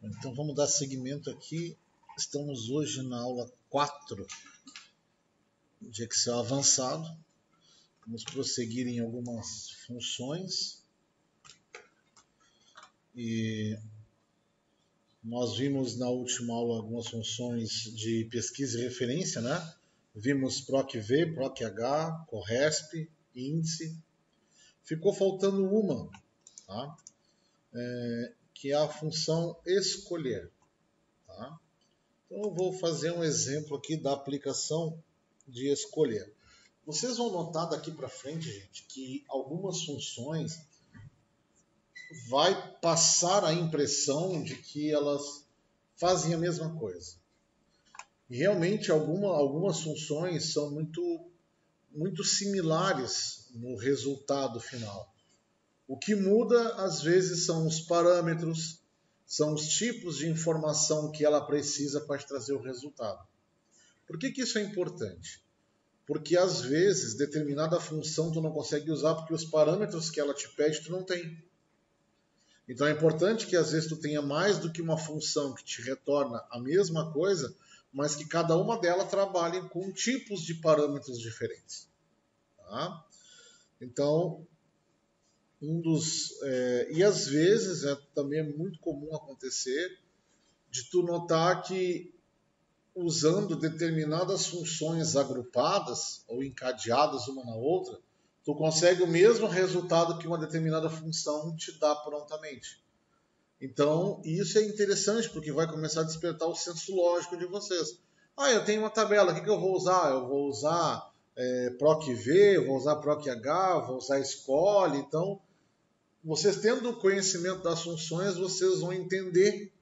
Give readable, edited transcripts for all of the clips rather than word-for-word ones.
Então vamos dar seguimento aqui. Estamos hoje na aula 4 de Excel avançado. Vamos prosseguir em algumas funções. E nós vimos na última aula algumas funções de pesquisa e referência, né? Vimos PROC-V, PROC-H, CORRESP, índice. Ficou faltando uma, tá? Que é a função escolher. Tá? Então eu vou fazer um exemplo aqui da aplicação de escolher. Vocês vão notar daqui para frente, gente, que algumas funções vai passar a impressão de que elas fazem a mesma coisa. E realmente algumas funções são muito similares no resultado final. O que muda, às vezes, são os parâmetros, são os tipos de informação que ela precisa para te trazer o resultado. Por que isso é importante? Porque, às vezes, determinada função tu não consegue usar porque os parâmetros que ela te pede tu não tem. Então, é importante que, às vezes, tu tenha mais do que uma função que te retorna a mesma coisa, mas que cada uma delas trabalhe com tipos de parâmetros diferentes. Tá? Então, e às vezes também é muito comum acontecer de tu notar que usando determinadas funções agrupadas ou encadeadas uma na outra, tu consegue o mesmo resultado que uma determinada função te dá prontamente. Então, isso é interessante porque vai começar a despertar o senso lógico de vocês. Eu tenho uma tabela, o que eu vou usar? Eu vou usar PROC-V, vou usar PROC-H, vou usar escolhe. Então, vocês tendo conhecimento das funções, vocês vão entender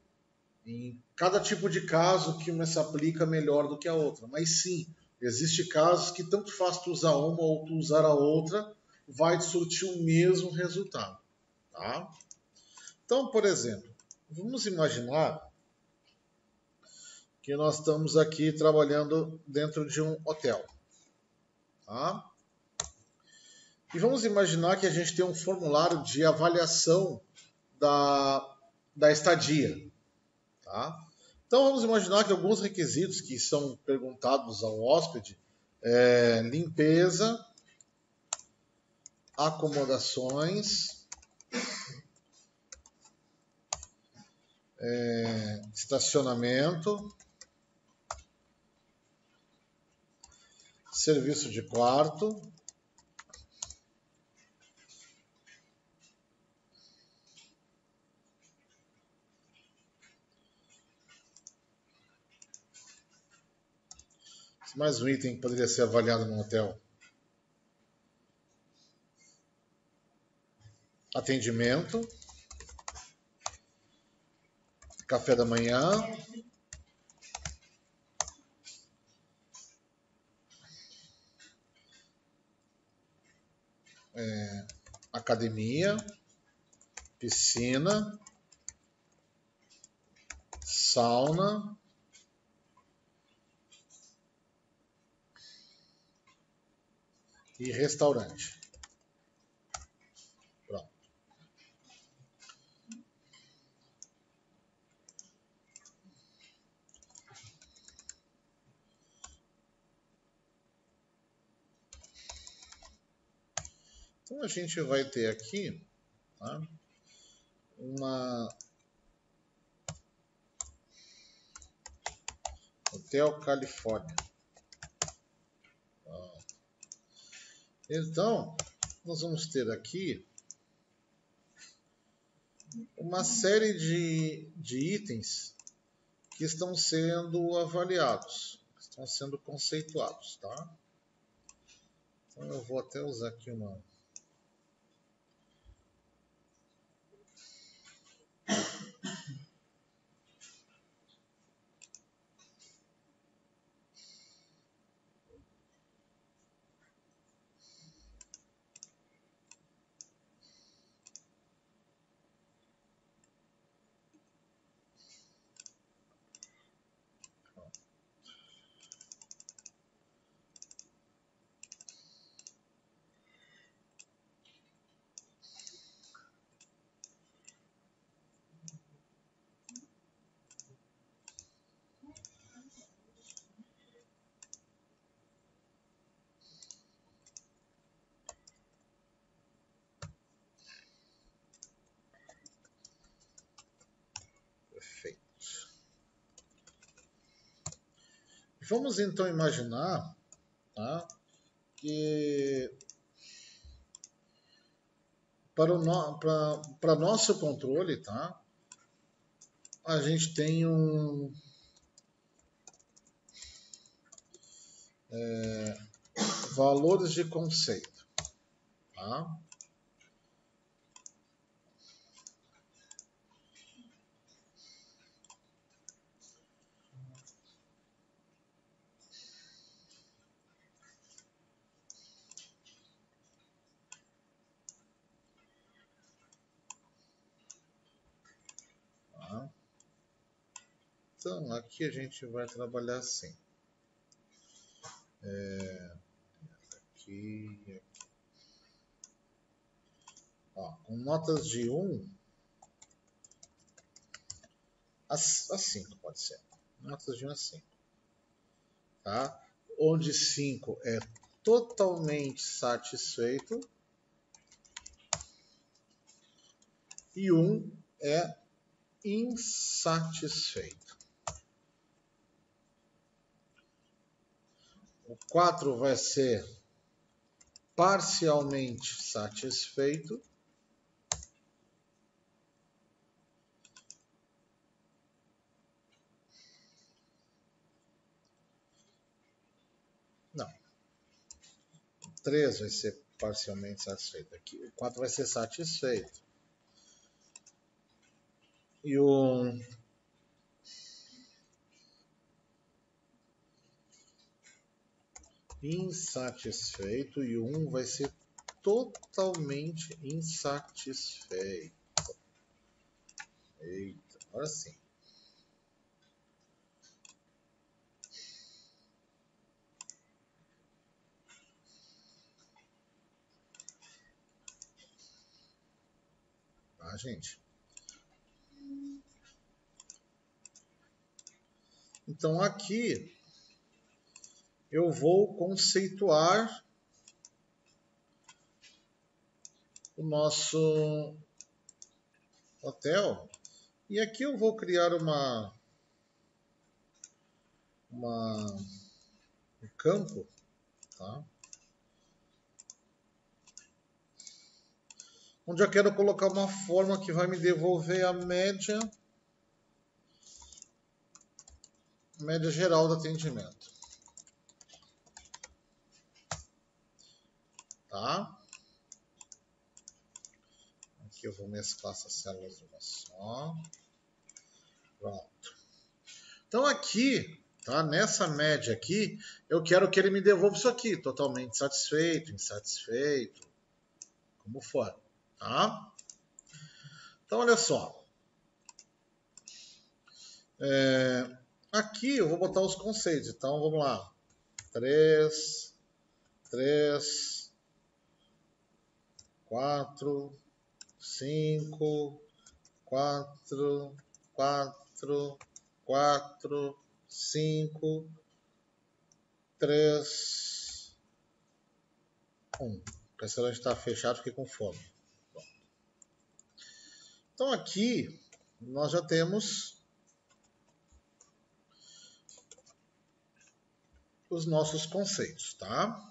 em cada tipo de caso que uma se aplica melhor do que a outra. Mas sim, existem casos que tanto faz tu usar uma ou tu usar a outra, vai te surtir o mesmo resultado. Tá? Então, por exemplo, vamos imaginar que nós estamos aqui trabalhando dentro de um hotel. Tá? E vamos imaginar que a gente tem um formulário de avaliação da estadia. Tá? Então vamos imaginar que alguns requisitos que são perguntados ao hóspede é limpeza, acomodações, estacionamento, serviço de quarto, mais um item que poderia ser avaliado no hotel. Atendimento, café da manhã, academia, piscina, sauna, e restaurante. Pronto. Então a gente vai ter aqui, tá, Hotel Califórnia. Então, nós vamos ter aqui uma série de itens que estão sendo avaliados, estão sendo conceituados, tá? Então eu vou até usar aqui uma... Perfeito. Vamos então imaginar, tá, que para nosso controle, tá, a gente tem valores de conceito. Tá? Tá? Então, aqui a gente vai trabalhar assim. Aqui. Ó, com notas de 1 a 5, pode ser. Notas de 1 a 5. Tá? Onde 5 é totalmente satisfeito e 1 é insatisfeito. O 4 vai ser parcialmente satisfeito. Não. O 3 vai ser parcialmente satisfeito. Aqui, o 4 vai ser satisfeito. E o insatisfeito e o 1 vai ser totalmente insatisfeito. Eita, agora sim. Tá, gente? Então aqui eu vou conceituar o nosso hotel. E aqui eu vou criar um campo, tá? Onde eu quero colocar uma forma que vai me devolver a média geral do atendimento. Tá? Aqui eu vou mesclar essas células de uma só. Pronto. Então aqui, tá? Nessa média aqui, eu quero que ele me devolva isso aqui, totalmente satisfeito, insatisfeito, como for. Tá? Então olha só. Aqui eu vou botar os conceitos. Então vamos lá. 3, 4, 5, 4, 5, 3, 1. O restaurante está fechado, fiquei com fome. Bom. Então aqui nós já temos os nossos conceitos, tá?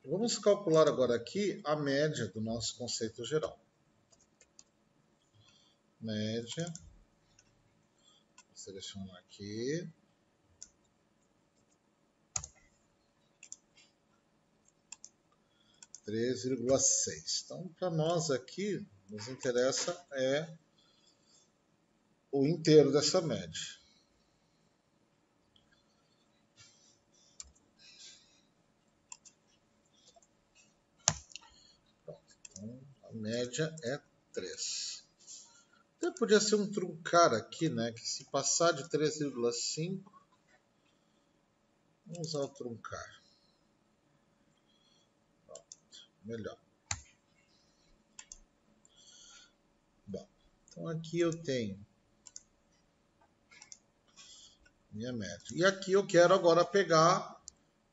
Vamos calcular agora aqui a média do nosso conceito geral. Média. Vou selecionar aqui. (3,6). Então, para nós aqui, nos interessa o inteiro dessa média. Pronto. Então, a média é 3. Então, podia ser um truncar aqui, né? Que se passar de 3,5, vamos usar o truncar. Pronto, melhor. Bom, então aqui eu tenho minha média. E aqui eu quero agora pegar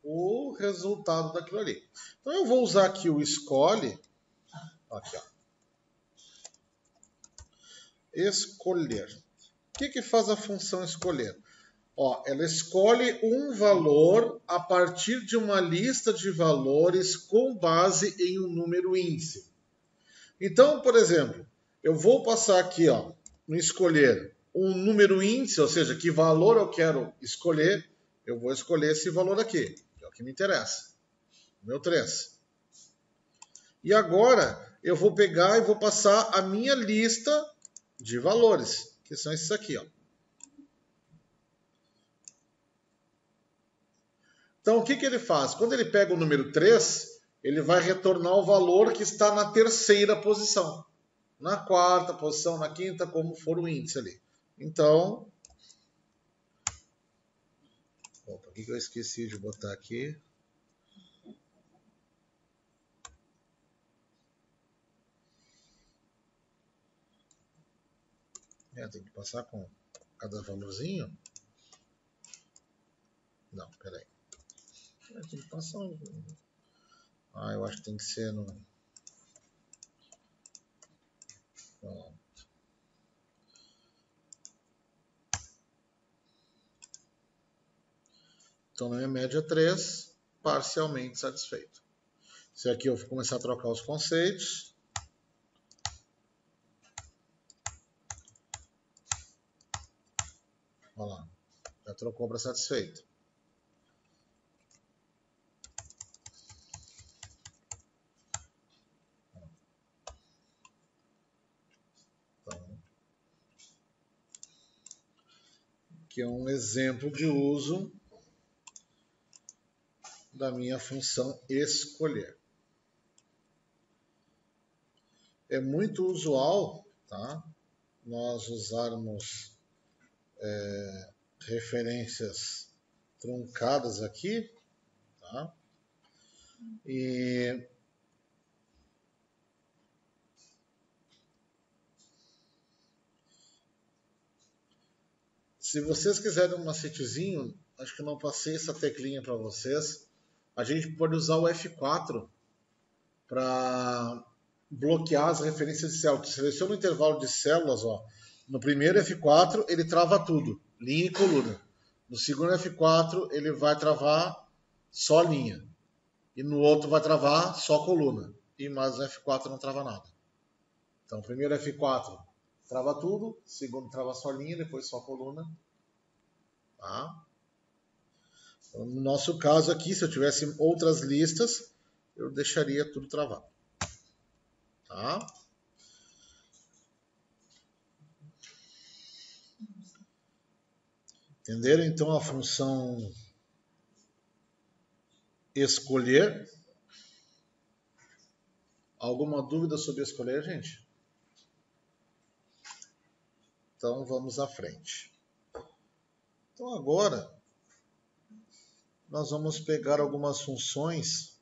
o resultado daquilo ali. Então eu vou usar aqui o escolhe. Aqui, ó. Escolher. O que faz a função escolher? Ó, ela escolhe um valor a partir de uma lista de valores com base em um número índice. Então, por exemplo, eu vou passar aqui, ó, no escolher um número índice, ou seja, que valor eu quero escolher, eu vou escolher esse valor aqui, que é o que me interessa, o meu 3. E agora eu vou pegar e vou passar a minha lista de valores, que são esses aqui, ó. Então, o que ele faz? Quando ele pega o número 3, ele vai retornar o valor que está na terceira posição. Na quarta posição, na quinta, como for o índice ali. Então, opa, o que eu esqueci de botar aqui? Tem que passar com cada valorzinho? Não, peraí. Tem que passar. Eu acho que tem que ser no. Pronto. Então, na minha média 3, parcialmente satisfeito. Se aqui eu vou começar a trocar os conceitos. Olha lá, já trocou para satisfeito. Então, aqui é um exemplo de uso da minha função escolher. É muito usual, tá, nós usarmos referências truncadas aqui, tá? E se vocês quiserem um macetezinho, acho que eu não passei essa teclinha para vocês, a gente pode usar o F4 para bloquear as referências de células. Seleciona o intervalo de células, ó. No primeiro F4 ele trava tudo, linha e coluna. No segundo F4 ele vai travar só linha. E no outro vai travar só coluna. E mais no F4 não trava nada. Então, primeiro F4 trava tudo, segundo trava só linha, depois só coluna. Tá? Então, no nosso caso aqui, se eu tivesse outras listas, eu deixaria tudo travado. Tá? Entenderam então a função escolher? Alguma dúvida sobre escolher, gente? Então vamos à frente. Então agora nós vamos pegar algumas funções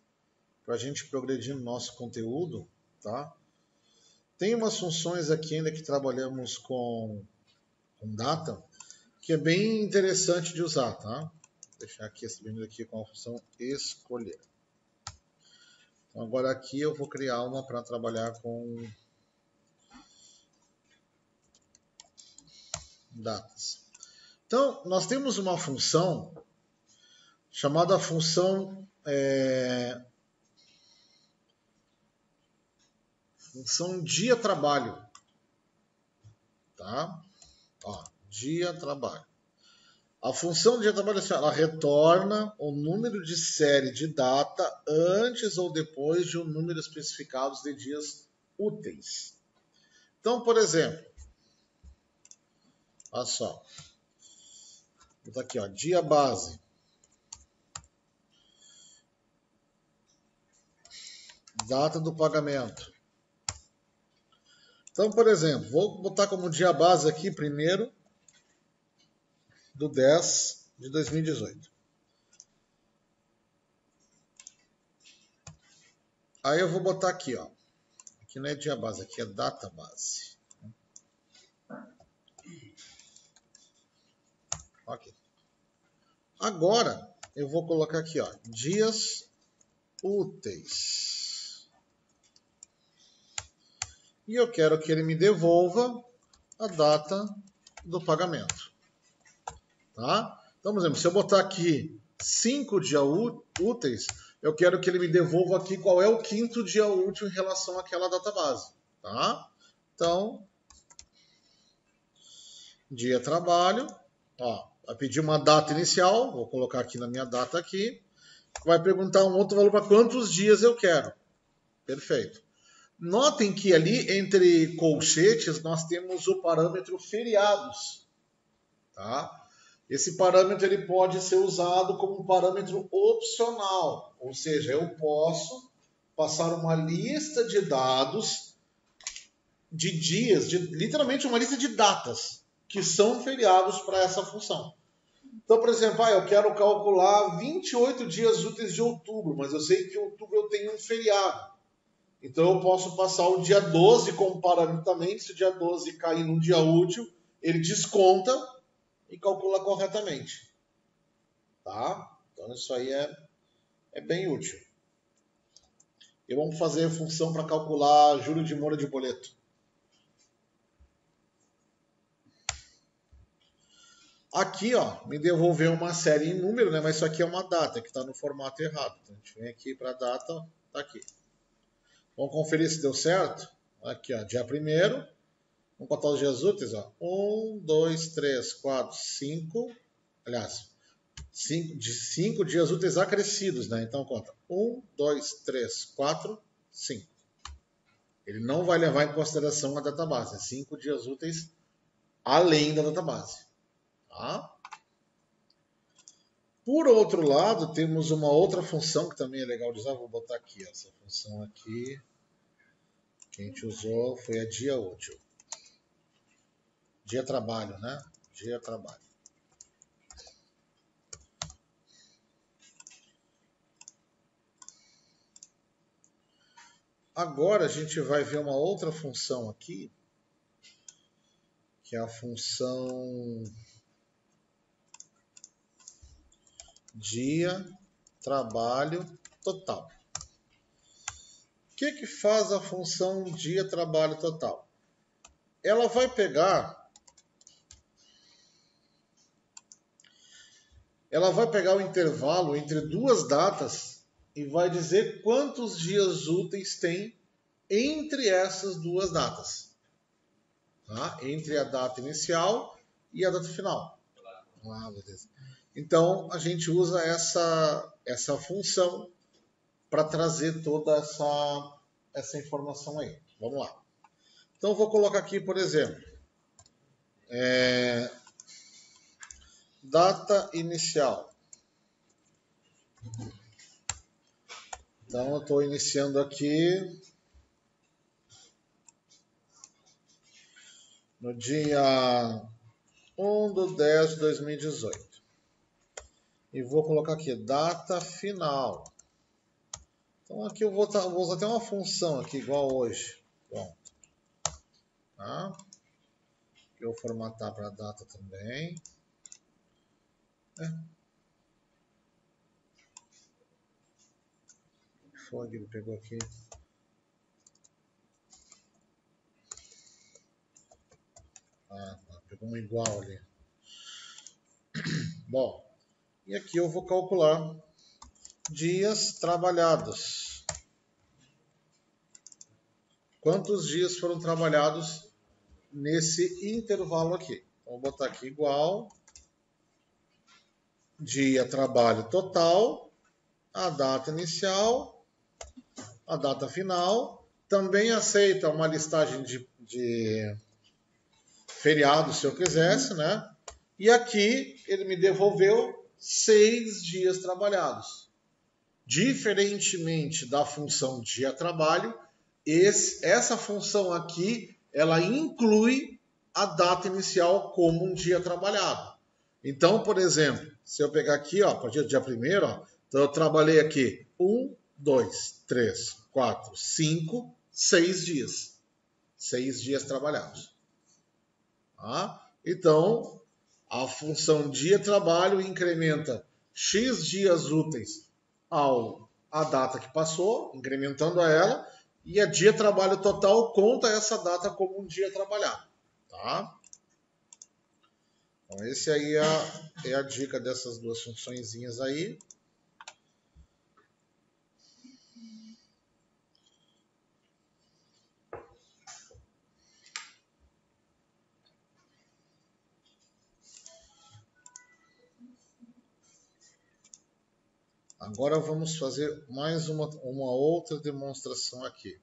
para a gente progredir no nosso conteúdo, tá? Tem umas funções aqui ainda que trabalhamos com data, que é bem interessante de usar, tá? Vou deixar aqui esse vídeo aqui com a função escolher. Então agora aqui eu vou criar uma para trabalhar com datas. Então nós temos uma função chamada função função dia-trabalho, tá? Ó, dia-trabalho. A função dia-trabalho ela retorna o número de série de data antes ou depois de um número especificado de dias úteis. Então, por exemplo, olha só, vou botar aqui, ó, dia base. Data do pagamento. Então, por exemplo, vou botar como dia base aqui, 1º/10/2018. Aí eu vou botar aqui, ó. Aqui não é dia base, aqui é data base. Ok. Agora, eu vou colocar aqui, ó, dias úteis. E eu quero que ele me devolva a data do pagamento. Tá? Então, por exemplo, se eu botar aqui 5 dias úteis, eu quero que ele me devolva aqui qual é o 5º dia útil em relação àquela database. Tá? Então, dia trabalho, ó, vai pedir uma data inicial, vou colocar aqui na minha data aqui, vai perguntar um outro valor para quantos dias eu quero. Perfeito. Notem que ali entre colchetes nós temos o parâmetro feriados. Tá? Esse parâmetro ele pode ser usado como um parâmetro opcional, ou seja, eu posso passar uma lista de dados de dias, literalmente uma lista de datas que são feriados para essa função. Então, por exemplo, eu quero calcular 28 dias úteis de outubro, mas eu sei que em outubro eu tenho um feriado. Então eu posso passar o dia 12 como parâmetro também, se o dia 12 cair num dia útil, ele desconta e calcula corretamente. Tá? Então isso aí é bem útil. E vamos fazer a função para calcular juros de mora de boleto. Aqui, ó, me devolveu uma série em número, né? Mas isso aqui é uma data que está no formato errado. Então a gente vem aqui para a data, tá aqui. Vamos conferir se deu certo. Aqui, ó, dia 1º. Vamos contar os dias úteis, ó. 1, 2, 3, 4, 5. Aliás, 5 dias úteis acrescidos, né? Então conta 1, 2, 3, 4, 5. Ele não vai levar em consideração a database. 5 dias úteis além da database. Tá? Por outro lado, temos uma outra função que também é legal de usar. Vou botar aqui, essa função aqui que a gente usou foi a dia útil. Dia trabalho, né? Dia trabalho. Agora a gente vai ver uma outra função aqui, que é a função dia trabalho total. O que faz a função dia trabalho total? Ela vai pegar o intervalo entre duas datas e vai dizer quantos dias úteis tem entre essas duas datas. Tá? Entre a data inicial e a data final. Beleza. Então, a gente usa essa função para trazer toda essa informação aí. Vamos lá. Então, eu vou colocar aqui, por exemplo, data inicial. Então, eu estou iniciando aqui no dia 1/10/2018. E vou colocar aqui, data final. Então, aqui eu vou usar até uma função aqui, igual hoje. Pronto. Tá? Eu vou formatar para a data também. Foi que ele pegou aqui. Pegou um igual ali. Bom, e aqui eu vou calcular dias trabalhados. Quantos dias foram trabalhados nesse intervalo aqui? Então, vou botar aqui igual dia trabalho total, a data inicial, a data final. Também aceita uma listagem de feriados, se eu quisesse, né? E aqui ele me devolveu 6 dias trabalhados. Diferentemente da função dia trabalho, essa função aqui, ela inclui a data inicial como um dia trabalhado. Então, por exemplo, se eu pegar aqui, ó, a partir do dia 1º, ó, então eu trabalhei aqui 1, 2, 3, 4, 5, 6 dias. 6 dias trabalhados. Tá? Então, a função dia trabalho incrementa X dias úteis a data que passou, incrementando a ela, e a dia trabalho total conta essa data como um dia trabalhado. Tá? Então, esse aí é a dica dessas duas funçõezinhas aí. Agora vamos fazer mais uma outra demonstração aqui.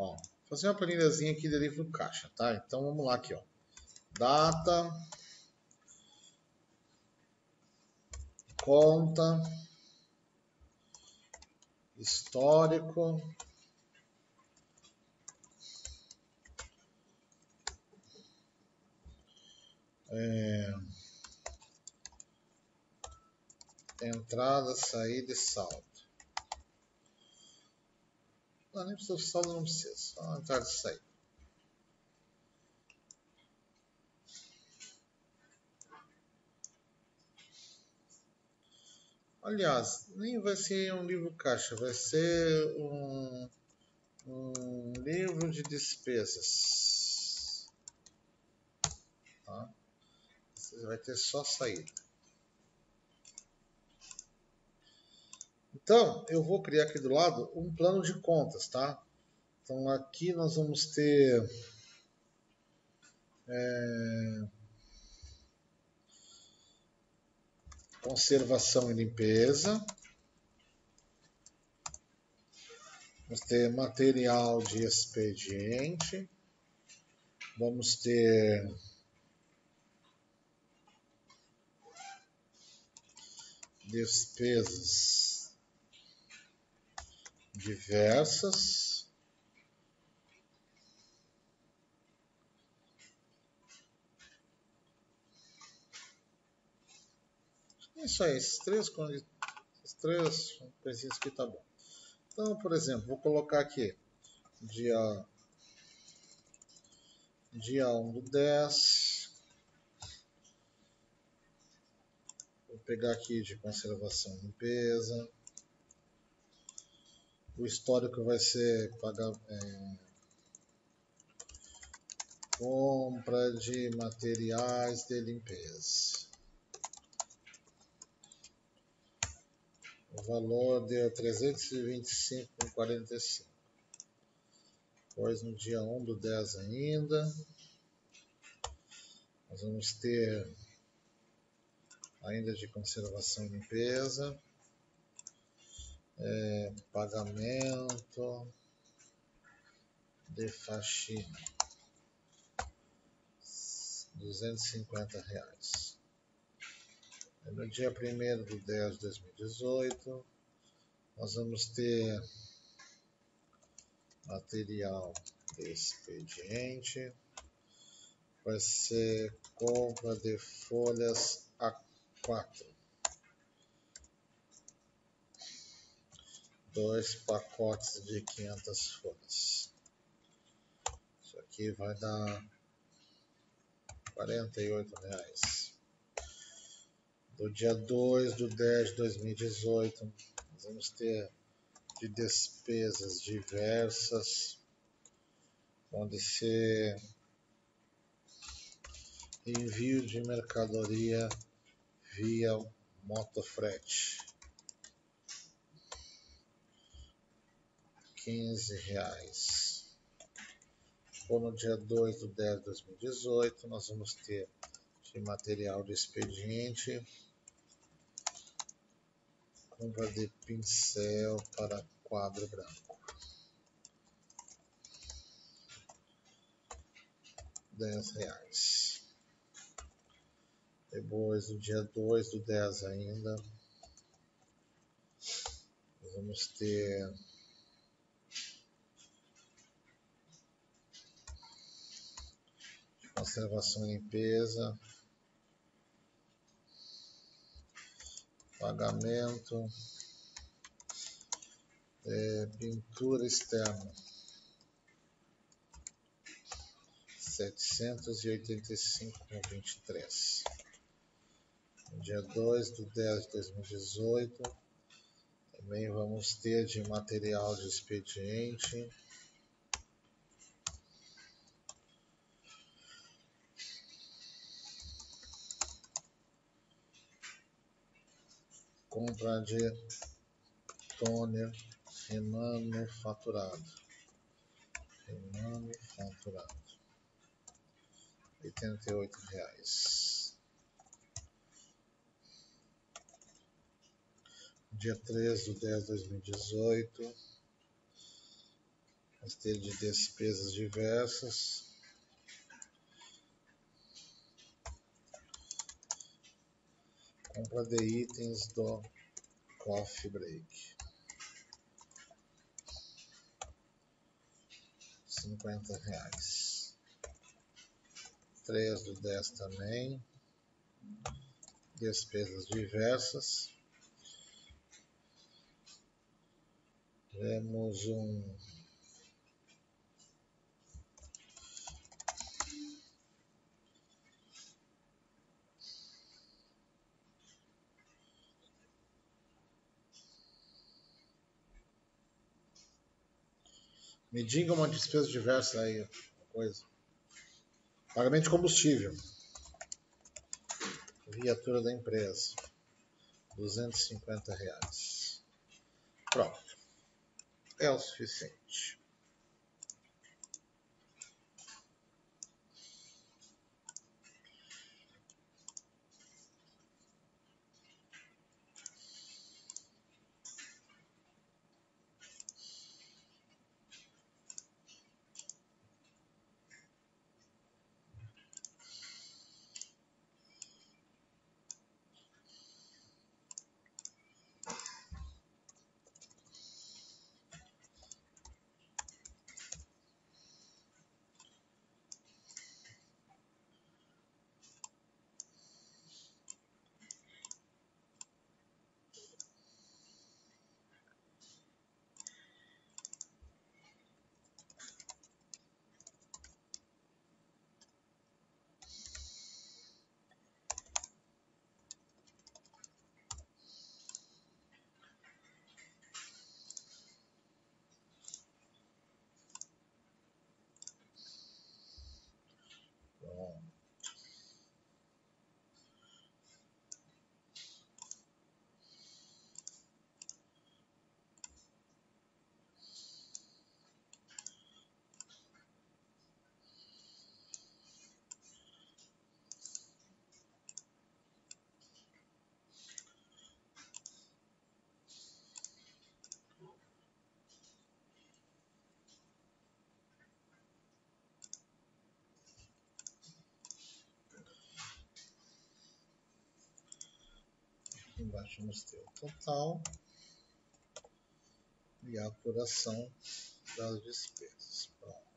Ó, fazer uma planilhazinha aqui de livro caixa, tá? Então vamos lá aqui, ó. Data, conta, histórico, entrada, saída e saldo. Não, nem precisa de saldo, não precisa. Só entrada e saída. Aliás, nem vai ser um livro caixa, vai ser um livro de despesas. Tá? Você vai ter só saída. Então, eu vou criar aqui do lado um plano de contas, tá? Então, aqui nós vamos ter conservação e limpeza. Vamos ter material de expediente. Vamos ter despesas diversas. É isso aí, esses três coisinhas aqui tá bom. Então, por exemplo, vou colocar aqui dia 1/10. Vou pegar aqui de conservação e limpeza. O histórico vai ser compra de materiais de limpeza. O valor deu 325,45. Depois no dia 1/10 ainda. Nós vamos ter ainda de conservação e limpeza. Pagamento de faxina. R$250. No dia 1/10/2018, nós vamos ter material de expediente. Vai ser compra de folhas A4. 2 pacotes de 500 folhas. Isso aqui vai dar R$48. Do dia 2/10/2018, nós vamos ter de despesas diversas, onde ser envio de mercadoria via motofrete, R$15. Ou no dia 2/10/2018, nós vamos ter de material de expediente, compra de pincel para quadro branco, R$10. Depois, no dia 2 do 10 ainda, nós vamos ter conservação e limpeza, pagamento, pintura externa, 785,23. No dia 2 do 10 de 2018, também vamos ter de material de expediente, compra de toner remanufaturado, R$88. Dia 3 do 10 de 2018, vamos ter de despesas diversas, compra de itens do Coffee Break, R$50. 3 do 10 também, despesas diversas. Temos me diga uma despesa diversa aí, coisa. Pagamento de combustível, viatura da empresa, R$250. Pronto, é o suficiente. Embaixo vamos ter o total e a apuração das despesas. Pronto.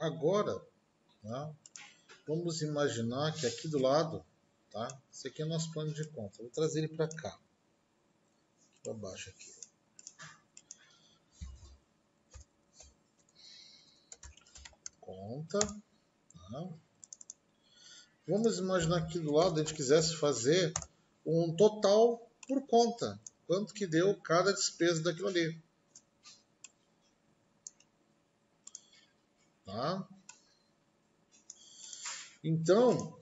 Agora, tá? Vamos imaginar que aqui do lado, tá? Esse aqui é o nosso plano de conta. Vou trazer ele para cá, para baixo aqui. conta. Tá? Vamos imaginar que do lado a gente quisesse fazer um total por conta. Quanto que deu cada despesa daquilo ali. Tá? Então,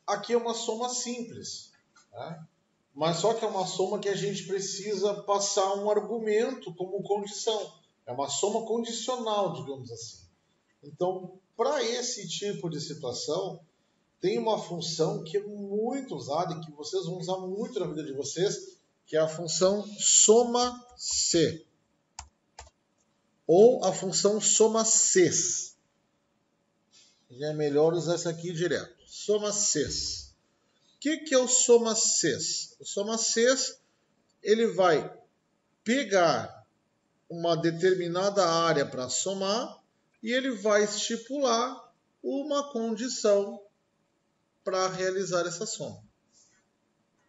aqui é uma soma simples. Tá? Mas só que é uma soma que a gente precisa passar um argumento como condição. É uma soma condicional, digamos assim. Então, para esse tipo de situação, tem uma função que é muito usada e que vocês vão usar muito na vida de vocês, que é a função soma-se. Ou a função soma-ses. É melhor usar essa aqui direto. Soma-ses. O que é o soma-ses? O soma-ses, ele vai pegar uma determinada área para somar e ele vai estipular uma condição para realizar essa soma.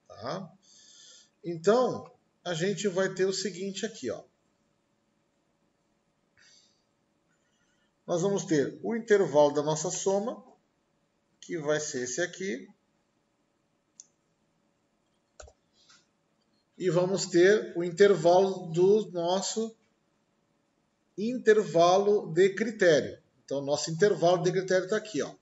Tá? Então, a gente vai ter o seguinte aqui, ó. Nós vamos ter o intervalo da nossa soma, que vai ser esse aqui. E vamos ter o intervalo do nosso intervalo de critério. Então, nosso intervalo de critério está aqui, ó.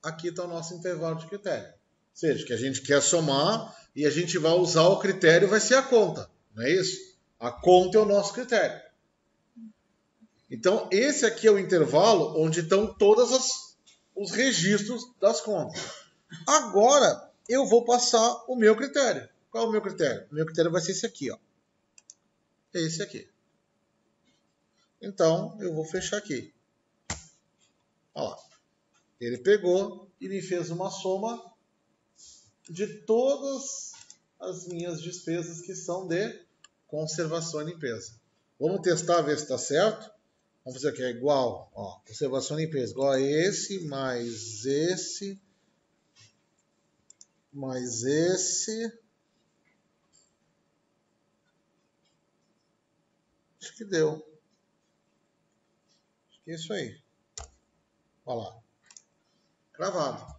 Aqui está o nosso intervalo de critério. Ou seja, que a gente quer somar e a gente vai usar o critério, vai ser a conta. Não é isso? A conta é o nosso critério. Então, esse aqui é o intervalo onde estão todos os registros das contas. Agora, eu vou passar o meu critério. Qual é o meu critério? O meu critério vai ser esse aqui, ó. Esse aqui. Então, eu vou fechar aqui. Olha lá. Ele pegou e me fez uma soma de todas as minhas despesas que são de conservação e limpeza. Vamos testar, ver se está certo. Vamos fazer aqui, é igual, ó, conservação e limpeza, igual a esse, mais esse, mais esse. Acho que deu. Acho que é isso aí. Olha lá. Gravado.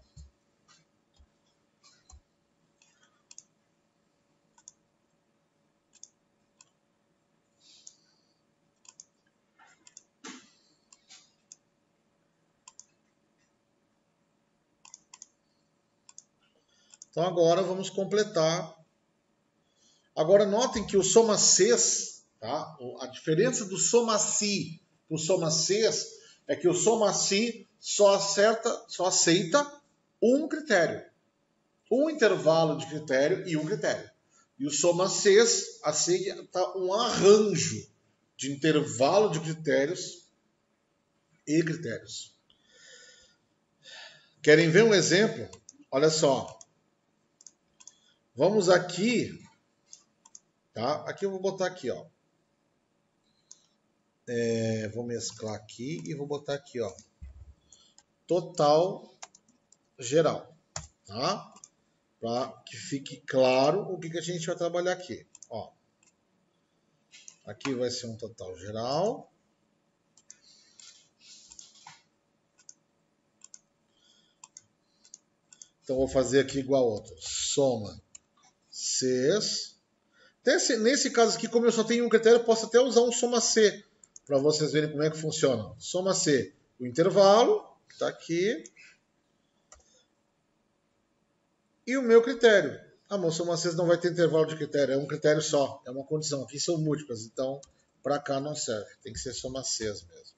Então agora vamos completar. Agora notem que o soma-ses, tá? A diferença do soma-si para o soma-ses é que o soma-si só aceita um critério. Um intervalo de critério e um critério. E o soma-ses aceita um arranjo de intervalo de critérios e critérios. Querem ver um exemplo? Olha só. Vamos aqui, tá? Aqui eu vou botar aqui, ó. Vou mesclar aqui e vou botar aqui, ó. Total geral, tá? Para que fique claro o que a gente vai trabalhar aqui, ó. Aqui vai ser um total geral. Então vou fazer aqui igual a outro. Soma Cs. Nesse caso aqui, como eu só tenho um critério, eu posso até usar um soma C para vocês verem como é que funciona. Soma C, o intervalo, que está aqui, e o meu critério. Ah, mas soma C não vai ter intervalo de critério, é um critério só, é uma condição. Aqui são múltiplas, então para cá não serve, tem que ser soma C mesmo.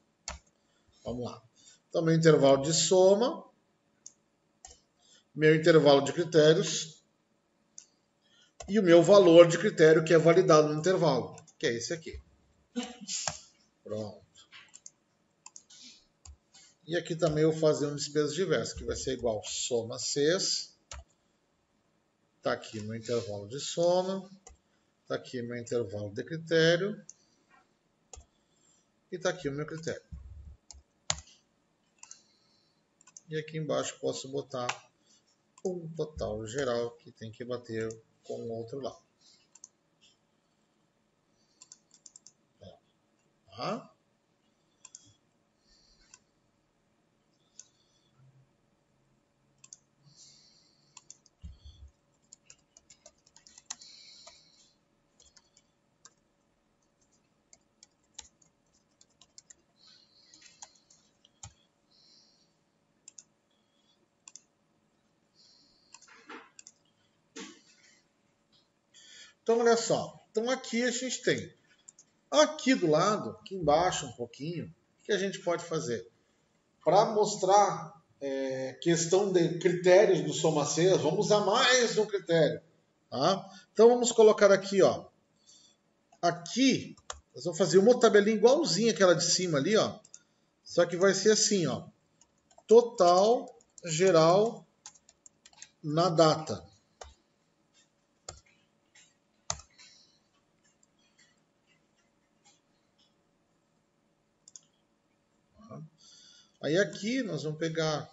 Vamos lá. Então, meu intervalo de soma, meu intervalo de critérios e o meu valor de critério que é validado no intervalo, que é esse aqui. Pronto. E aqui também eu vou fazer um despesas diversas, que vai ser igual soma Cs. Está aqui meu intervalo de soma. Está aqui meu intervalo de critério. E está aqui o meu critério. E aqui embaixo posso botar um total geral que tem que bater com o outro lado. Tá? Então, olha só. Então, aqui a gente tem. Aqui do lado, aqui embaixo um pouquinho, o que a gente pode fazer? Para mostrar questão de critérios do SomaSes, vamos usar mais um critério. Tá? Então, vamos colocar aqui, ó. Aqui, nós vamos fazer uma tabelinha igualzinha aquela de cima ali, ó. Só que vai ser assim, ó. Total geral na data. Aí aqui nós vamos pegar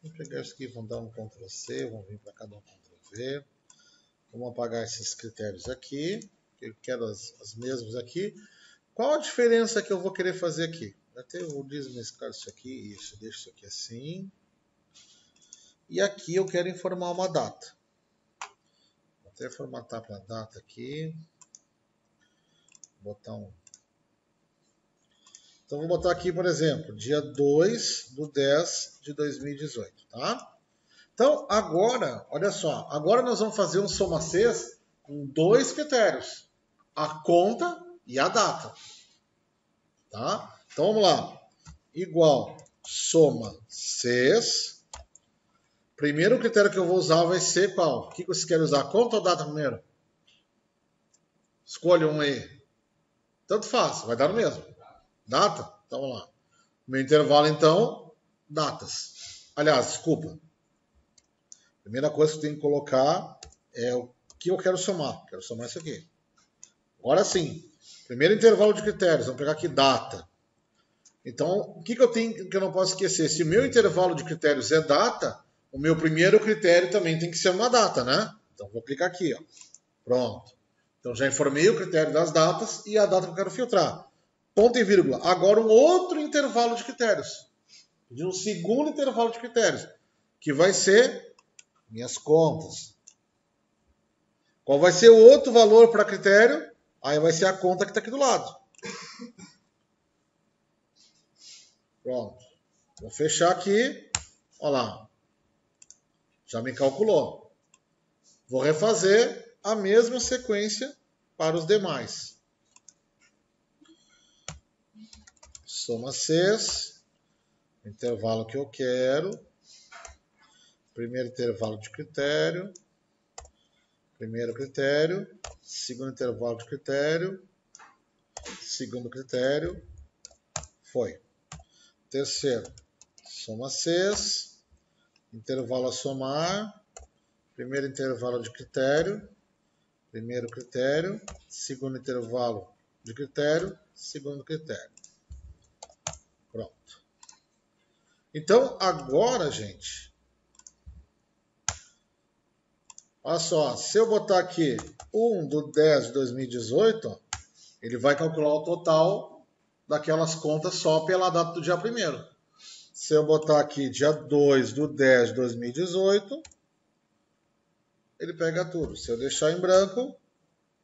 isso aqui, vamos dar um Ctrl+C, vamos vir para cá dar um Ctrl+V. Vamos apagar esses critérios aqui. Eu quero as mesmas aqui. Qual a diferença que eu vou querer fazer aqui? Até eu vou desmesclar isso aqui, isso, deixa isso aqui assim. E aqui eu quero informar uma data. Vou até formatar para a data aqui. Botar um. Então vou botar aqui, por exemplo, dia 2/10/2018, tá? Então agora, olha só, agora nós vamos fazer um SomaSes com dois critérios, a conta e a data, tá? Então vamos lá, igual SomaSes. Primeiro critério que eu vou usar vai ser qual? O que você quer usar? Conta ou data primeiro? Escolha um aí. Tanto faz, vai dar no mesmo. Data? Então vamos lá. Meu intervalo, então, datas. Aliás, desculpa. Primeira coisa que eu tenho que colocar é o que eu quero somar. Quero somar isso aqui. Agora sim. Primeiro intervalo de critérios. Vamos pegar aqui data. Então, o que eu tenho que eu não posso esquecer? Se o meu intervalo de critérios é data, o meu primeiro critério também tem que ser uma data, né? Então, vou clicar aqui, ó. Pronto. Então, já informei o critério das datas e a data que eu quero filtrar. Ponto e vírgula. Agora, um outro intervalo de critérios. De um segundo intervalo de critérios. Que vai ser minhas contas. Qual vai ser o outro valor para critério? Aí vai ser a conta que está aqui do lado. Pronto. Vou fechar aqui. Olha lá. Já me calculou. Vou refazer a mesma sequência para os demais. SomaSes. Intervalo que eu quero. Primeiro intervalo de critério. Primeiro critério. Segundo intervalo de critério. Segundo critério. Foi. Terceiro. SomaSes. Intervalo a somar. Primeiro intervalo de critério. Primeiro critério. Segundo intervalo de critério. Segundo critério. Pronto. Então, agora, gente, olha só, se eu botar aqui 1/10/2018, ele vai calcular o total daquelas contas só pela data do dia 1º. Se eu botar aqui dia 2/10/2018, ele pega tudo. Se eu deixar em branco,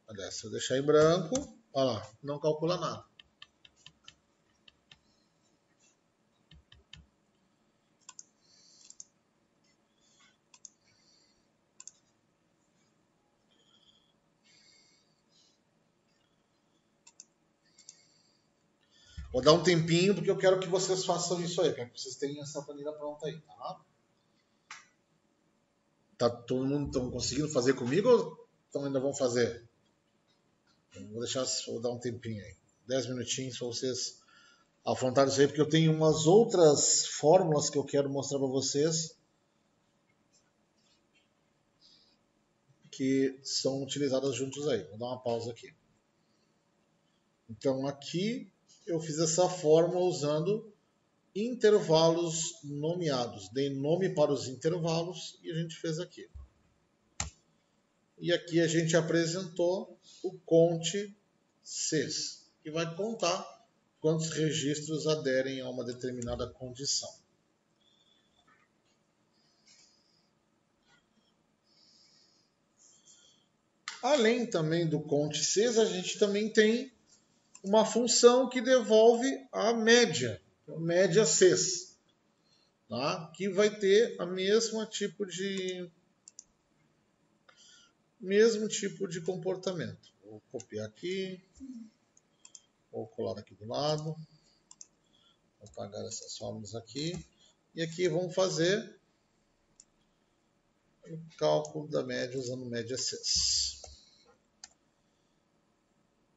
olha, se eu deixar em branco, olha lá, não calcula nada. Vou dar um tempinho, porque eu quero que vocês façam isso aí. Quero que vocês tenham essa planilha pronta aí, tá? Tá todo mundo tão conseguindo fazer comigo ou ainda vão fazer? Vou dar um tempinho aí. 10 minutinhos para vocês afrontarem isso aí, porque eu tenho umas outras fórmulas que eu quero mostrar para vocês que são utilizadas juntos aí. Vou dar uma pausa aqui. Então aqui eu fiz essa fórmula usando intervalos nomeados. Dei nome para os intervalos e a gente fez aqui. E aqui a gente apresentou o Conte Cs. e vai contar quantos registros aderem a uma determinada condição. Além também do cont.sys, a gente também tem uma função que devolve a média, média sys, tá? Que vai ter a mesmo tipo de comportamento. Vou copiar aqui, vou colar aqui do lado, vou apagar essas fórmulas aqui, e aqui vamos fazer o cálculo da média usando média sys.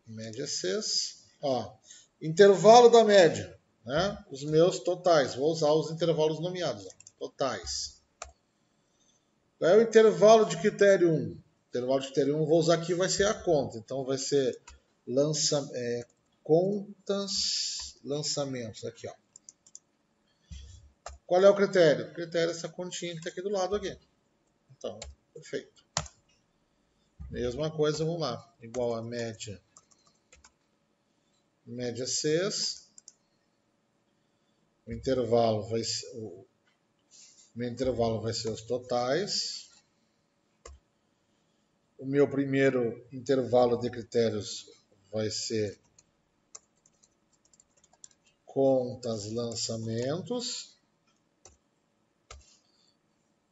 Média sys, ó, intervalo da média, né? Os meus totais, vou usar os intervalos nomeados, ó, totais. Qual é o intervalo de critério 1? O intervalo de critério 1 vou usar aqui, vai ser a conta, então vai ser contas, lançamentos, aqui, ó. Qual é o critério? O critério é essa continha que está aqui do lado aqui. Então, perfeito. Mesma coisa, vamos lá, igual a média sys, o meu intervalo vai ser os totais, o meu primeiro intervalo de critérios vai ser contas, lançamentos,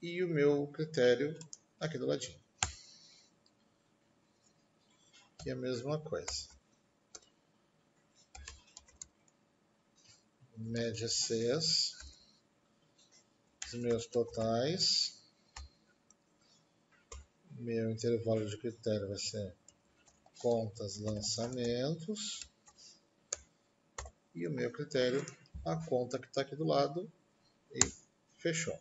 e o meu critério aqui do ladinho. Aqui é a mesma coisa. Média sys, os meus totais, meu intervalo de critério vai ser contas, lançamentos, e o meu critério, a conta que está aqui do lado, e fechou.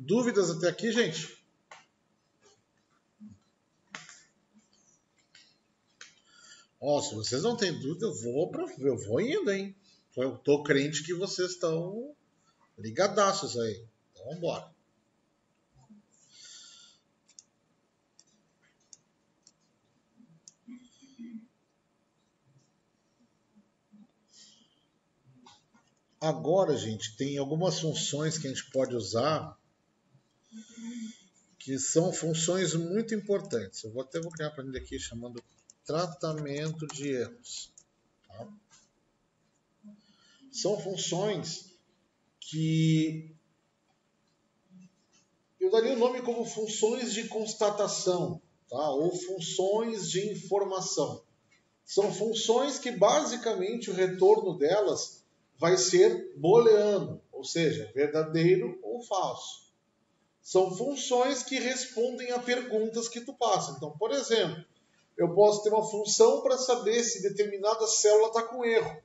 Dúvidas até aqui, gente? Ó, se vocês não têm dúvida, eu vou indo, hein? Eu tô crente que vocês estão ligadaços aí. Então, vamos embora. Agora, gente, tem algumas funções que a gente pode usar que são funções muito importantes. Eu vou criar uma planilha aqui chamando tratamento de erros. Tá? São funções que eu daria o nome como funções de constatação, tá? Ou funções de informação. São funções que basicamente o retorno delas vai ser booleano, ou seja, verdadeiro ou falso. São funções que respondem a perguntas que tu passa. Então, por exemplo, eu posso ter uma função para saber se determinada célula está com erro.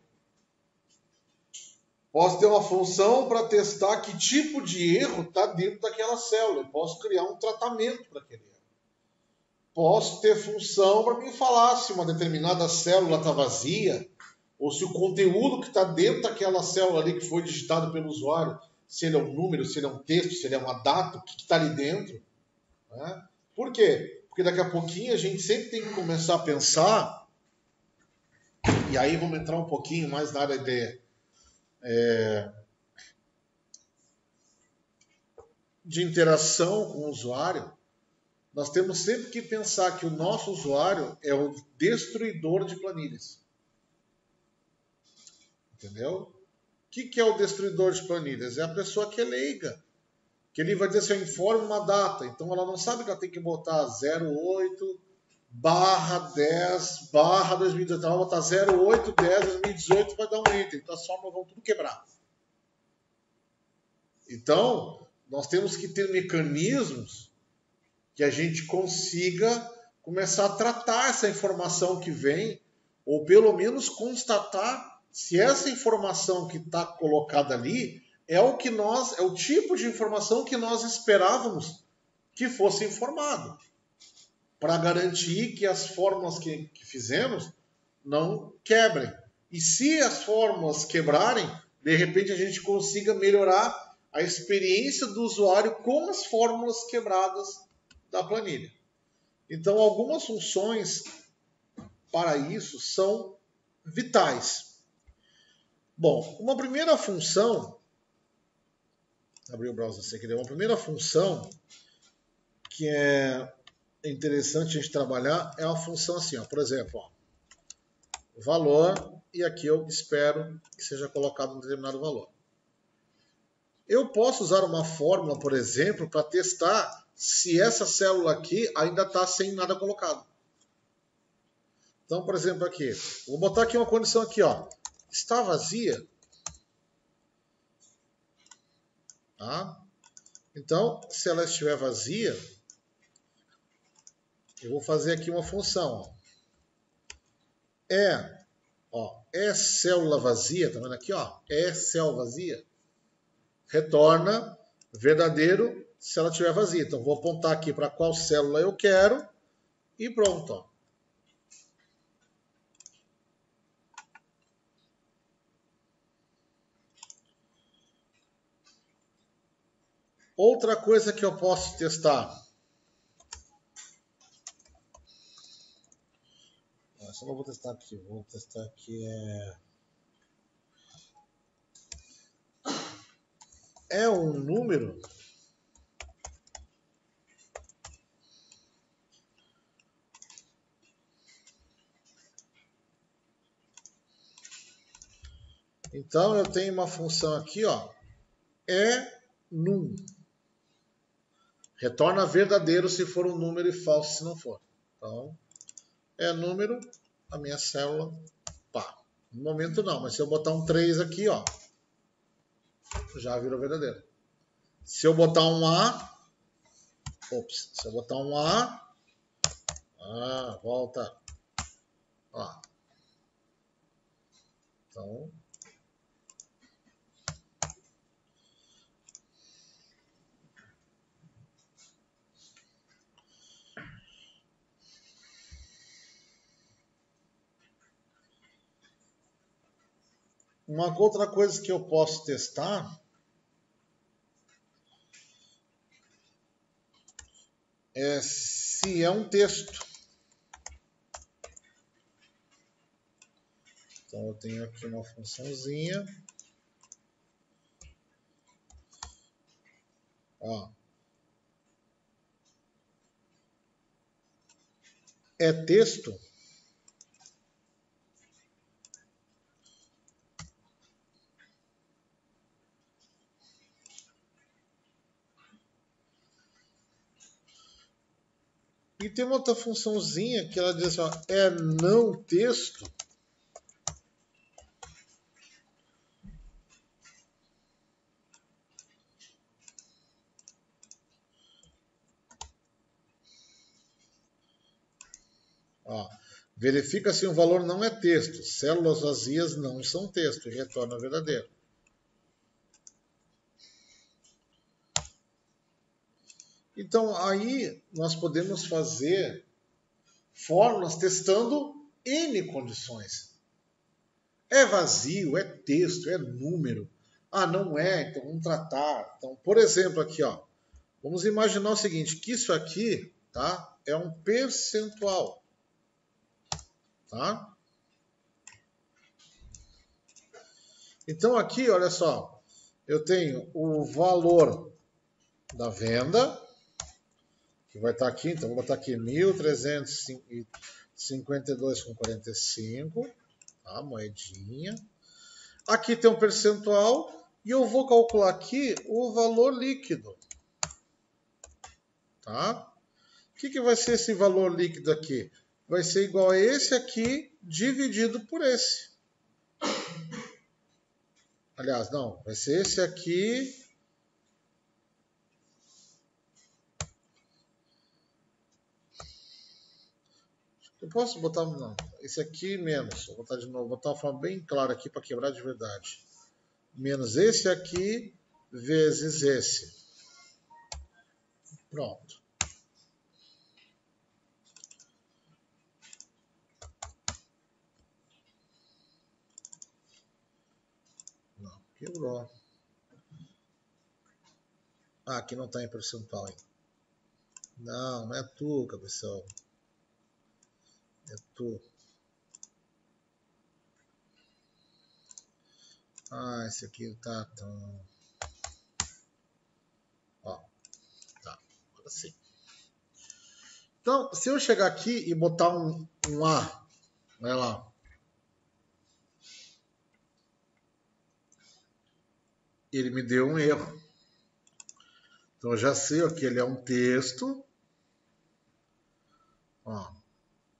Posso ter uma função para testar que tipo de erro está dentro daquela célula. Eu posso criar um tratamento para aquele erro. Posso ter função para me falar se uma determinada célula está vazia, ou se o conteúdo que está dentro daquela célula ali que foi digitado pelo usuário, se ele é um número, se ele é um texto, se ele é uma data, o que está ali dentro. Né? Por quê? Porque daqui a pouquinho a gente sempre tem que começar a pensar, e aí vamos entrar um pouquinho mais na área de interação com o usuário. Nós temos sempre que pensar que o nosso usuário é o destruidor de planilhas. Entendeu? O que é o destruidor de planilhas? É a pessoa que é leiga. Que ele vai dizer assim, informe uma data. Então ela não sabe que ela tem que botar 08/10/2018. Ela vai botar 08/10/2018 vai dar um enter. Então as fórmulas vão tudo quebrar. Então, nós temos que ter mecanismos que a gente consiga começar a tratar essa informação que vem, ou pelo menos constatar se essa informação que está colocada ali é o tipo de informação que nós esperávamos que fosse informado, para garantir que as fórmulas que fizemos não quebrem. E se as fórmulas quebrarem, de repente a gente consiga melhorar a experiência do usuário com as fórmulas quebradas da planilha. Então, algumas funções para isso são vitais. Bom, uma primeira função, abrir o browser sem querer, uma primeira função que é interessante a gente trabalhar é uma função assim, ó, por exemplo, ó, valor, e aqui eu espero que seja colocado um determinado valor. Eu posso usar uma fórmula, por exemplo, para testar se essa célula aqui ainda está sem nada colocado. Então, por exemplo, aqui, vou botar aqui uma condição aqui, ó, está vazia. Tá? Então, se ela estiver vazia, eu vou fazer aqui uma função. Ó. É célula vazia, tá vendo aqui? Ó, é célula vazia. Retorna verdadeiro se ela estiver vazia. Então, vou apontar aqui para qual célula eu quero e pronto. Ó. Outra coisa que eu posso testar. Só vou testar aqui. Vou testar aqui. É um número. Então eu tenho uma função aqui, ó. É num. Retorna verdadeiro se for um número e falso se não for. Então, é número, a minha célula, pá. No momento não, mas se eu botar um 3 aqui, ó, já virou verdadeiro. Se eu botar um A, se eu botar um A, volta. Ó. Então, uma outra coisa que eu posso testar é se é um texto. Então eu tenho aqui uma funçãozinha. Ó. É texto. E tem uma outra funçãozinha que ela diz assim, ó, é não texto. Ó, verifica se um valor não é texto. Células vazias não são texto e retorna verdadeiro. Então, aí nós podemos fazer fórmulas testando N condições. É vazio, é texto, é número. Ah, não é, então vamos tratar. Então, por exemplo, aqui, ó, Vamos imaginar o seguinte, que isso aqui, tá, é um percentual. Tá? Então aqui, olha só, eu tenho o valor da venda, que vai estar aqui, então vou botar aqui 1.352,45, tá? Moedinha. Aqui tem um percentual e eu vou calcular aqui o valor líquido. Tá? O que vai ser esse valor líquido aqui? Vai ser igual a esse aqui dividido por esse. Aliás, não, vai ser esse aqui eu posso botar, não, esse aqui menos, vou botar de novo, vou botar uma forma bem clara aqui para quebrar de verdade. Menos esse aqui vezes esse. Pronto. Não, quebrou. Ah, aqui não está em percentual ainda. Não, não é tu, cabeção. É tu. Ah, esse aqui não tá tão... Ó, tá. Agora sim. Então, se eu chegar aqui e botar um A, vai lá. Ele me deu um erro. Então, eu já sei que ele é um texto. Ó.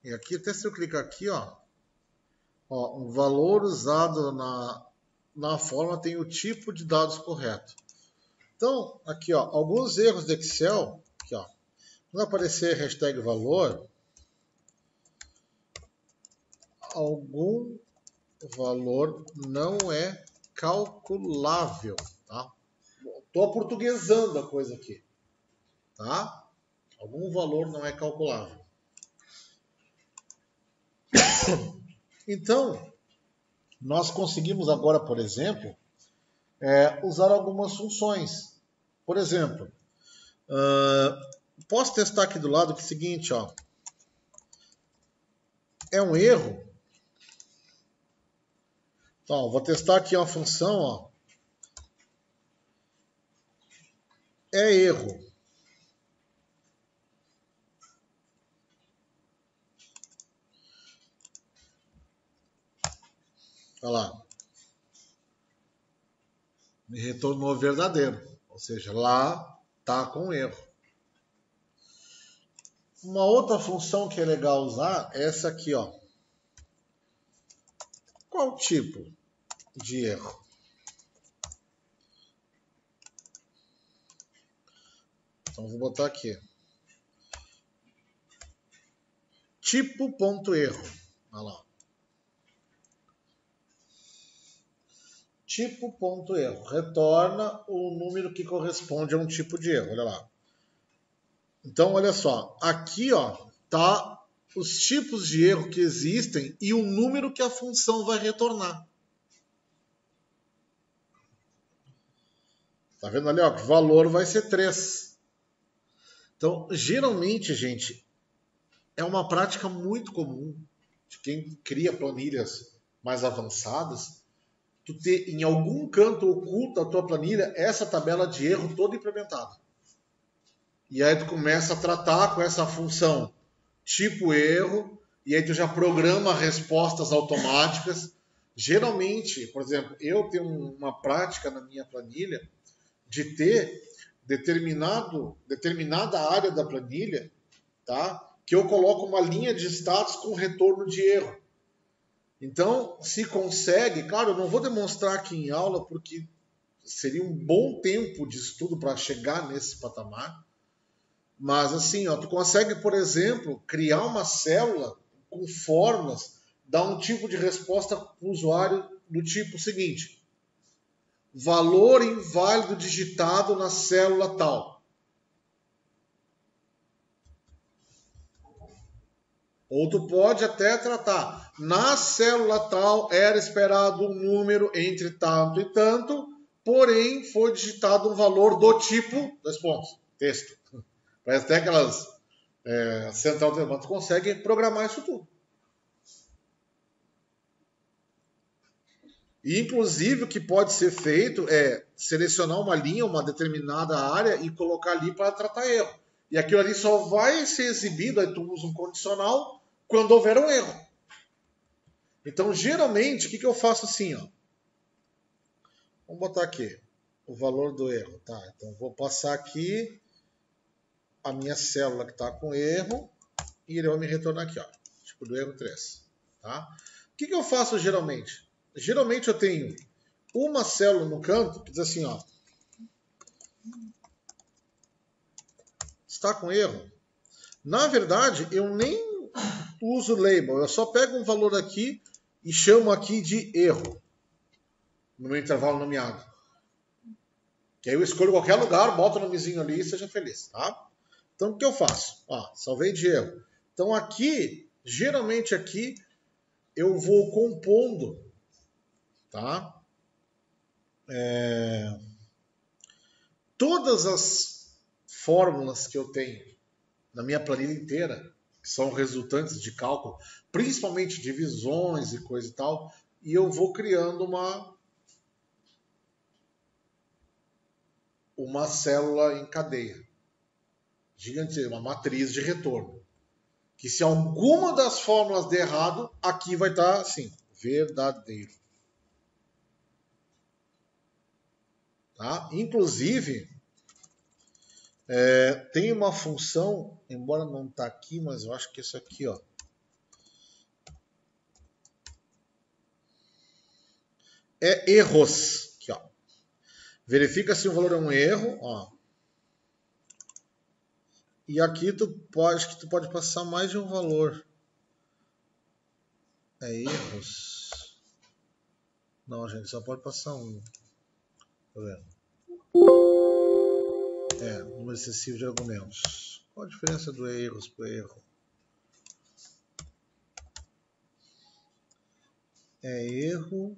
E aqui, até se eu clicar aqui, ó, um valor usado na forma tem o tipo de dados correto. Então, aqui, ó, alguns erros do Excel, aqui, ó, quando aparecer hashtag valor, algum valor não é calculável, tá? Estou aportuguesando a coisa aqui, tá? Algum valor não é calculável. Então, nós conseguimos agora, por exemplo, usar algumas funções. Por exemplo, posso testar aqui do lado que é o seguinte, ó, é um erro. Então, vou testar aqui uma função, ó, é erro. Olha lá. Me retornou verdadeiro. Ou seja, lá está com erro. Uma outra função que é legal usar é essa aqui, ó. Qual tipo de erro? Então, vou botar aqui. Tipo.erro. Olha lá. Tipo.erro. Retorna o número que corresponde a um tipo de erro. Olha lá. Então, olha só. Aqui, ó, tá os tipos de erro que existem e o número que a função vai retornar. Tá vendo ali, ó? O valor vai ser 3. Então, geralmente, gente, é uma prática muito comum de quem cria planilhas mais avançadas, tu ter em algum canto oculto da tua planilha essa tabela de erro toda implementada. E aí tu começa a tratar com essa função tipo erro, e aí tu já programa respostas automáticas. Geralmente, por exemplo, eu tenho uma prática na minha planilha de ter determinada área da planilha, tá? Que eu coloco uma linha de status com retorno de erro. Então, se consegue, claro, eu não vou demonstrar aqui em aula porque seria um bom tempo de estudo para chegar nesse patamar, mas assim, ó, tu consegue, por exemplo, criar uma célula com fórmulas, dar um tipo de resposta para o usuário do tipo seguinte: valor inválido digitado na célula tal. Ou tu pode até tratar, na célula tal era esperado um número entre tanto e tanto, porém foi digitado um valor do tipo, 2 pontos. texto. Parece até aquelas central de demanda. Tu consegue programar isso tudo. E, inclusive, o que pode ser feito é selecionar uma linha, uma determinada área e colocar ali para tratar erro. E aquilo ali só vai ser exibido, aí tu usa um condicional, quando houver um erro. Então, geralmente, o que eu faço assim? Ó? Vamos botar aqui o valor do erro. Tá? Então, vou passar aqui a minha célula que está com erro e ele vai me retornar aqui, ó, tipo do erro 3. Tá? O que eu faço geralmente? Geralmente eu tenho uma célula no canto que diz assim, ó, está com erro. Na verdade, eu nem uso label, eu só pego um valor aqui e chamo aqui de erro no meu intervalo nomeado. Que aí eu escolho qualquer lugar, boto o nomezinho ali e seja feliz, tá? Então o que eu faço? Ó, salvei de erro. Então aqui, geralmente aqui, eu vou compondo, tá? Todas as fórmulas que eu tenho na minha planilha inteira, que são resultantes de cálculo, principalmente divisões e coisa e tal, e eu vou criando uma célula em cadeia. Gigante, uma matriz de retorno. Que se alguma das fórmulas der errado, aqui vai estar assim, verdadeiro. Tá? Inclusive, tem uma função, embora não está aqui, mas eu acho que isso aqui, ó. É erros. Aqui, ó. Verifica se o valor é um erro, ó. E aqui tu pode passar mais de um valor. É erros. Não, gente, só pode passar um. Tá vendo? Número excessivo de argumentos. Qual a diferença do erros para o erro? É erro.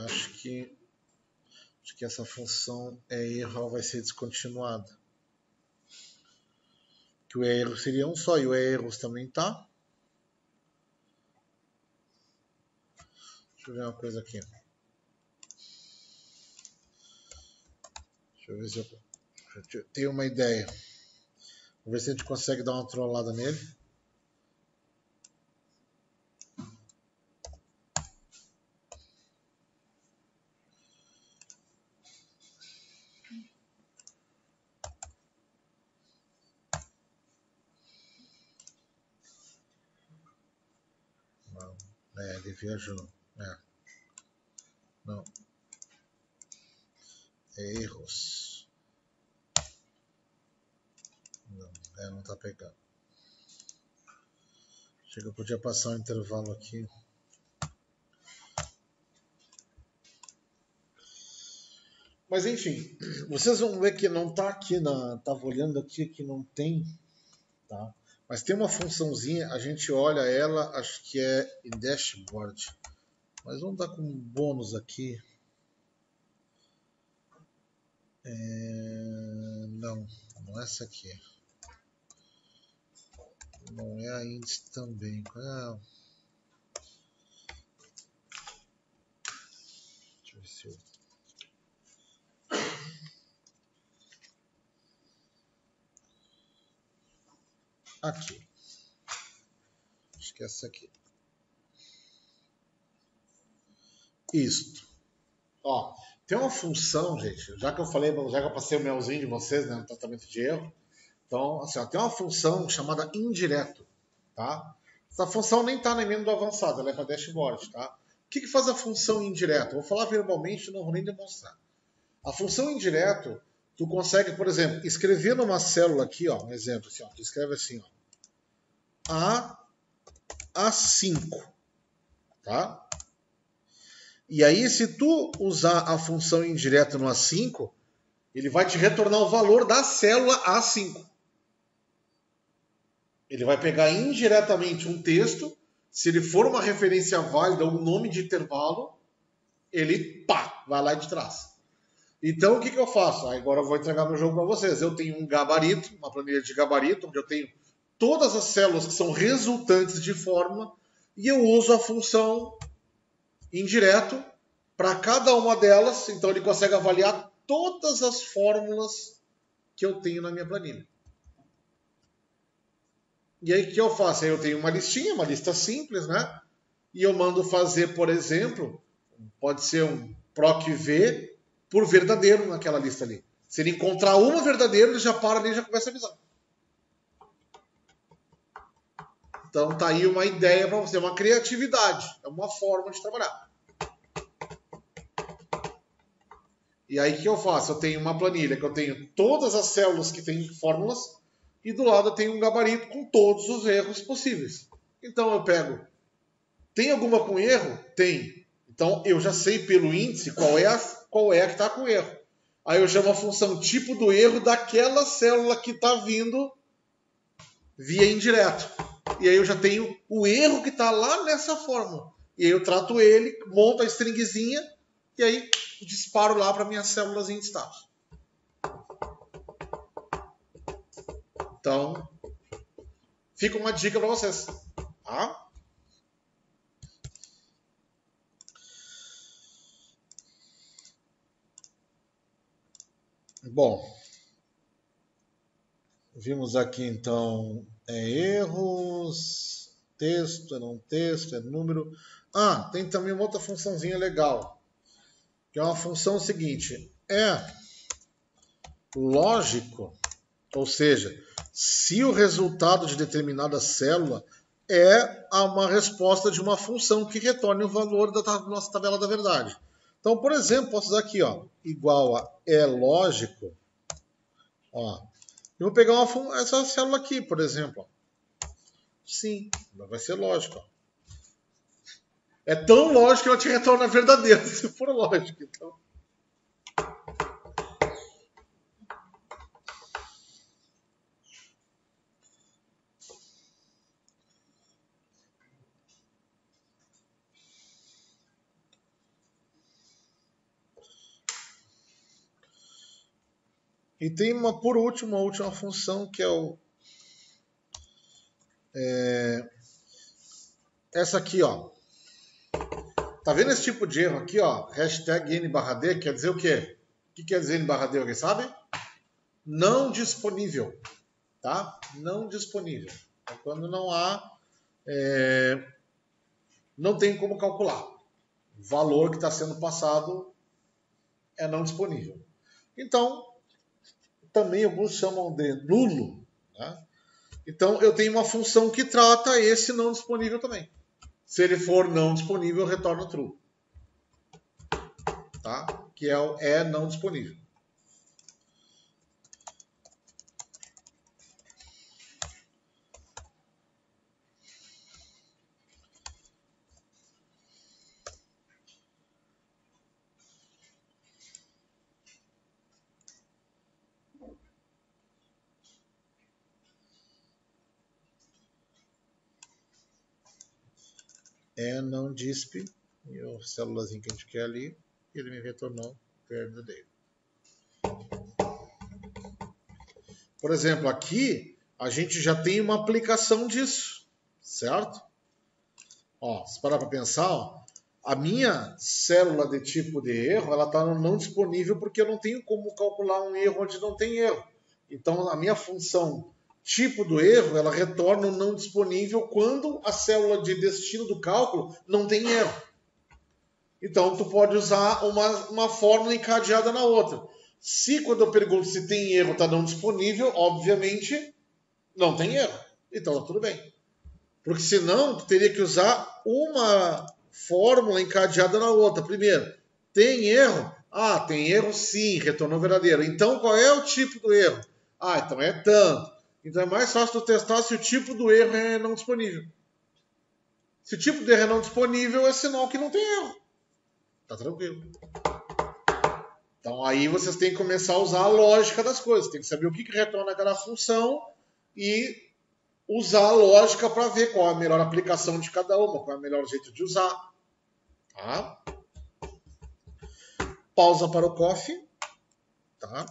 Acho que essa função erro vai ser descontinuada. Que o erro seria um só e o erros também tá. Deixa eu ver uma coisa aqui. Deixa eu ver se eu tenho uma ideia. Vamos ver se a gente consegue dar uma trollada nele. Ele viajou. Não. Erros. Não tá pegando. Chega, eu podia passar um intervalo aqui. Mas enfim, vocês vão ver que não tá aqui tava olhando aqui que não tem, tá? Mas tem uma funçãozinha, a gente olha ela, acho que é em dashboard. Mas vamos dar como bônus aqui. Não é essa aqui. Não é a índice também. Deixa eu ver se eu... Aqui. Acho que é essa aqui. Isto. Ó, tem uma função, gente, já que eu passei o melzinho de vocês, né, no tratamento de erro. Então, assim, ó, tem uma função chamada indireto, tá? Essa função nem está na emenda do avançado, ela é para dashboard, tá? O que faz a função indireto? Vou falar verbalmente, não vou nem demonstrar. A função indireto, tu consegue, por exemplo, escrever numa célula aqui, ó, um exemplo, assim, ó, tu escreve assim, ó, A5, tá? E aí, se tu usar a função indireta no A5, ele vai te retornar o valor da célula A5. Ele vai pegar indiretamente um texto, se ele for uma referência válida, um nome de intervalo, ele vai lá de trás. Então, o que eu faço? Agora eu vou entregar meu jogo para vocês. Eu tenho um gabarito, uma planilha de gabarito, onde eu tenho todas as células que são resultantes de fórmula, e eu uso a função indireto para cada uma delas. Então, ele consegue avaliar todas as fórmulas que eu tenho na minha planilha. E aí, o que eu faço? Aí eu tenho uma listinha, uma lista simples, né? E eu mando fazer, por exemplo, pode ser um PROC-V por verdadeiro naquela lista ali. Se ele encontrar uma verdadeira, ele já para ali e já começa a avisar. Então tá aí uma ideia para você, uma criatividade, é uma forma de trabalhar. E aí o que eu faço? Eu tenho uma planilha que eu tenho todas as células que têm fórmulas e do lado eu tenho um gabarito com todos os erros possíveis. Então eu pego, tem alguma com erro? Tem. Então eu já sei pelo índice qual é a que está com erro. Aí eu chamo a função tipo do erro daquela célula que está vindo via indireto. E aí eu já tenho o erro que está lá nessa fórmula. E aí eu trato ele, monto a stringzinha e aí disparo lá para minhas células em status. Então, fica uma dica para vocês. Tá? Bom, vimos aqui então erros, texto, é não texto, é número. Tem também uma outra funçãozinha legal, que é uma função seguinte, é lógico, ou seja, se o resultado de determinada célula é uma resposta de uma função que retorne o valor da nossa tabela da verdade. Então, por exemplo, posso usar aqui, igual a é lógico. Eu vou pegar essa célula aqui, por exemplo. Sim, vai ser lógico. É tão lógico que ela te retorna verdadeiro, se for lógico. Então. E tem por último, a última função que é essa aqui, Tá vendo esse tipo de erro aqui, Hashtag N/D, quer dizer o quê? O que quer dizer N/D, alguém sabe? Não disponível, tá? Não disponível. É quando não há, não tem como calcular. O valor que está sendo passado é não disponível. Então, também alguns chamam de nulo, né? Então, eu tenho uma função que trata esse não disponível também. Se ele for não disponível, retorna true. Tá? Que é o não disponível. Não disp, e a célulazinha que a gente quer ali, ele me retornou verdadeiro. Por exemplo, aqui a gente já tem uma aplicação disso, certo? Se parar para pensar, a minha célula de tipo de erro, ela está no não disponível porque eu não tenho como calcular um erro onde não tem erro. Então, a minha função tipo do erro, ela retorna o não disponível quando a célula de destino do cálculo não tem erro. Então, tu pode usar uma fórmula encadeada na outra. Se quando eu pergunto se tem erro está não disponível, obviamente não tem erro. Então, tá tudo bem. Porque senão, tu teria que usar uma fórmula encadeada na outra. Primeiro, tem erro? Tem erro sim, retornou verdadeiro. Então, qual é o tipo do erro? Então é tanto. Então é mais fácil tu testar se o tipo do erro é não disponível. Se o tipo de erro é não disponível, é sinal que não tem erro. Tá tranquilo. Então aí vocês têm que começar a usar a lógica das coisas. Tem que saber o que retorna cada função e usar a lógica para ver qual é a melhor aplicação de cada uma, qual é o melhor jeito de usar. Tá? Pausa para o coffee. Tá?